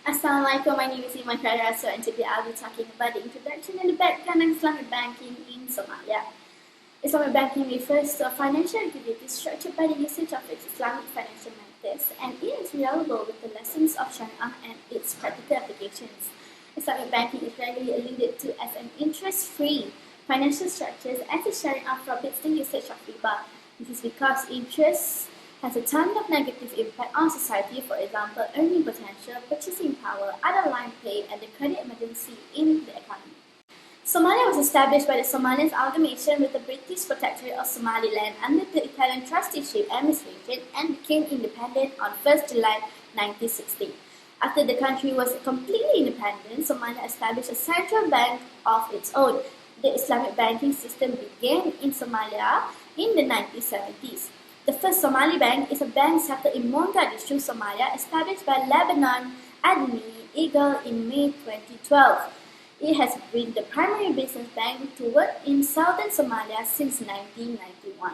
Assalamualaikum, my name is Khairil Aswad and today I'll be talking about the introduction and the background of Islamic banking in Somalia. Islamic banking refers to a financial activity structured by the usage of its Islamic financial methods and it is reliable with the lessons of Sharia and its practical applications. Islamic banking is regularly alluded to as an interest-free financial structure as the Sharia forbids the usage of riba. This is because interest has a ton of negative impact on society, for example, earning potential, purchasing power, underlying pay, and the credit emergency in the economy. Somalia was established by the Somalian amalgamation with the British Protectorate of Somaliland under the Italian trusteeship administration and became independent on 1st July 1960. After the country was completely independent, Somalia established a central bank of its own. The Islamic banking system began in Somalia in the 1970s. The first Somali bank is a bank settled in Mogadishu, Somalia, established by Lebanon Adni Eagle in May 2012. It has been the primary business bank to work in southern Somalia since 1991.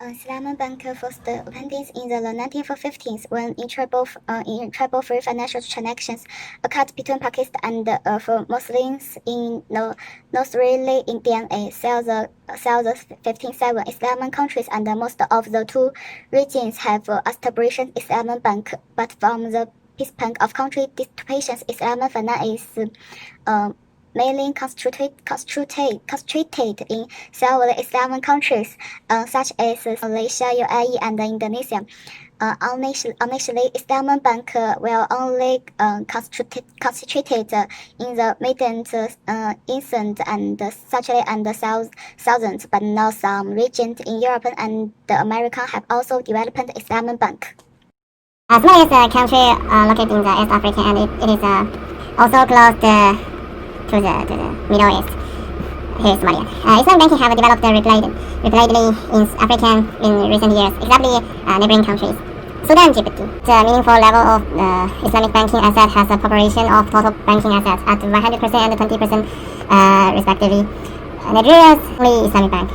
Islamic Bank first opened in the 1950s when in trouble-free financial transactions occurred between Pakistan and for Muslims in the Northerly Indian cell the 57 Islamic countries and most of the two regions have established Islamic Bank, but from the Peace Bank of country distributions, Islamic finance is mainly concentrated in several Islamic countries, such as Malaysia, UAE, and Indonesia. Initially, Islamic Bank will only concentrated in the Middle East and Central and Southern, but now some regions in Europe and America have also developed Islamic Bank. Somalia is a country located in the East Africa, and it is also close to the Middle East. Here is Somalia. Islamic banking have developed repeatedly in Africa in recent years, especially neighboring countries. Sudan and Djibouti. The meaningful level of Islamic banking asset has a proportion of total banking assets at 100% and 20% respectively. Nigeria's only Islamic bank,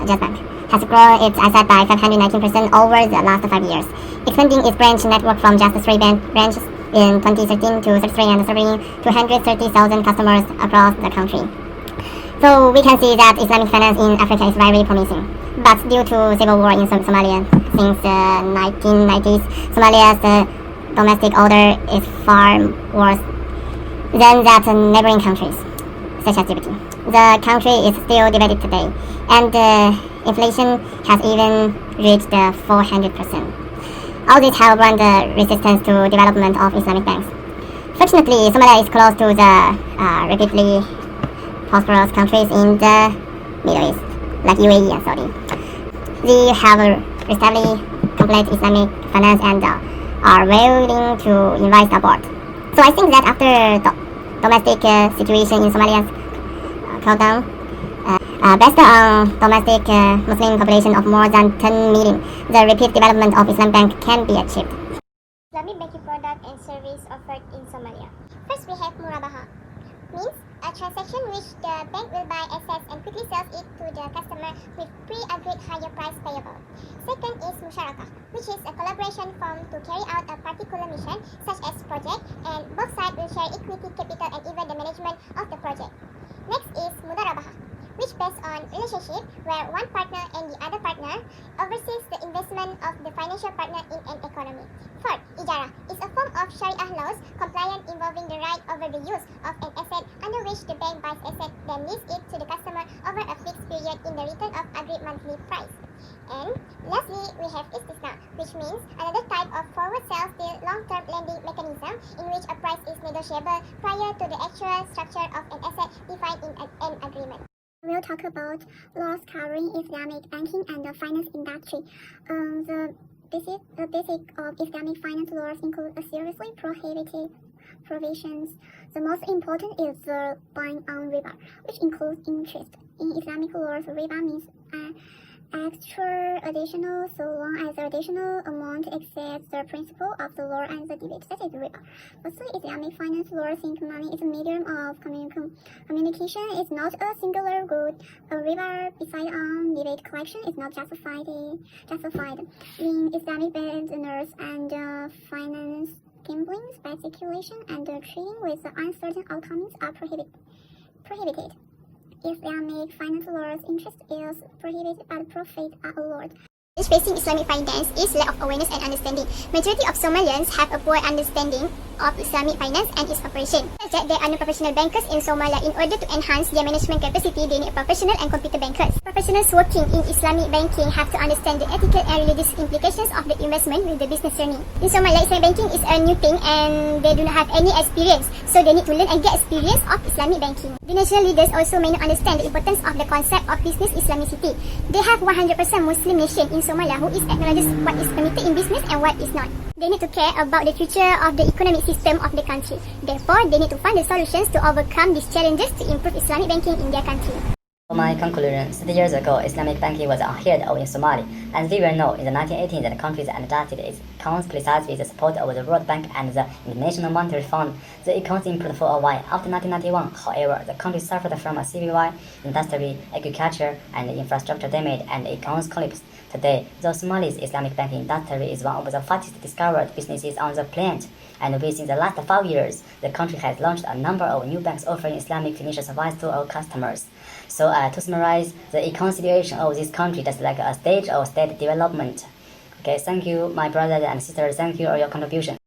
Just Bank, has grown its asset by 519% over the last 5 years, expanding its branch network from just 3 branches in 2013 to 33 and serving 230,000 customers across the country. So we can see that Islamic finance in Africa is very promising. But due to civil war in Somalia since the 1990s, Somalia's domestic order is far worse than that neighboring countries, such as Djibouti. The country is still divided today, and inflation has even reached 400%. All this have brought the resistance to development of Islamic banks. Fortunately, Somalia is close to the rapidly prosperous countries in the Middle East, like UAE and Saudi. They have recently complete Islamic finance and are willing to invite abroad. So I think that after the domestic situation in Somalia's calmed down, based on domestic Muslim population of more than 10 million, the rapid development of Islam Bank can be achieved. Islamic banking product and service offered in Somalia. First, we have Murabaha, means a transaction which the bank will buy assets and quickly sells it to the customer with pre-agreed higher price payable. Second is Musharakah, which is a collaboration formed to carry out a particular mission, such as project, and both sides will share equity, capital, and even the management of the project. Next is Mudarabaha, which based on relationship where one partner and the other partner oversees the investment of the financial partner in an economy. Fourth, Ijara is a form of Sharia laws compliant involving the right over the use of an asset under which the bank buys asset then leases it to the customer over a fixed period in the return of agreed monthly price. And lastly, we have Istisna, which means another type of forward sales deal long-term lending mechanism in which a price is negotiable prior to the actual structure of an asset defined in an agreement. We'll talk about laws covering Islamic banking and the finance industry. The basic of Islamic finance laws include a seriously prohibited provisions. The most important is the ban on riba, which includes interest. In Islamic laws, riba means extra additional so long as the additional amount exceeds the principle of the law and the debit. That is riba. Firstly, Islamic finance law think money is a medium of communication. It's not a singular good. A riba beside on debit collection is not justified. In Islamic business and finance gambling, speculation, and trading with uncertain outcomes are prohibited. Islamic finance laws, interest is prohibited, but profits are allowed. Facing Islamic finance is lack of awareness and understanding. Majority of Somalians have a poor understanding of Islamic finance and its operation. Such that there are no professional bankers in Somalia. In order to enhance their management capacity, they need professional and competent bankers. Professionals working in Islamic banking have to understand the ethical and religious implications of the investment with the business journey. In Somalia, Islamic banking is a new thing and they do not have any experience, so they need to learn and get experience of Islamic banking. The national leaders also may not understand the importance of the concept of business Islamicity. They have 100% Muslim nation in Somalia who is acknowledges what is permitted in business and what is not. They need to care about the future of the economic system of the country. Therefore, they need to find the solutions to overcome these challenges to improve Islamic banking in their country. For my conclusion, 30 years ago, Islamic banking was unheard of in Somalia, and we well know in the 1980s that the country adapted its accounts precisely with the support of the World Bank and the International Monetary Fund. The economy improved for a while. After 1991, however, the country suffered from a civil war, industry, agriculture, and infrastructure damage, and the economy collapsed. Today, the Somali's Islamic banking industry is one of the fastest discovered businesses on the planet, and within the last 5 years, the country has launched a number of new banks offering Islamic financial service to our customers. So to summarize, the economic situation of this country is like a stage of state development. Okay, thank you, my brothers and sisters. Thank you for your contribution.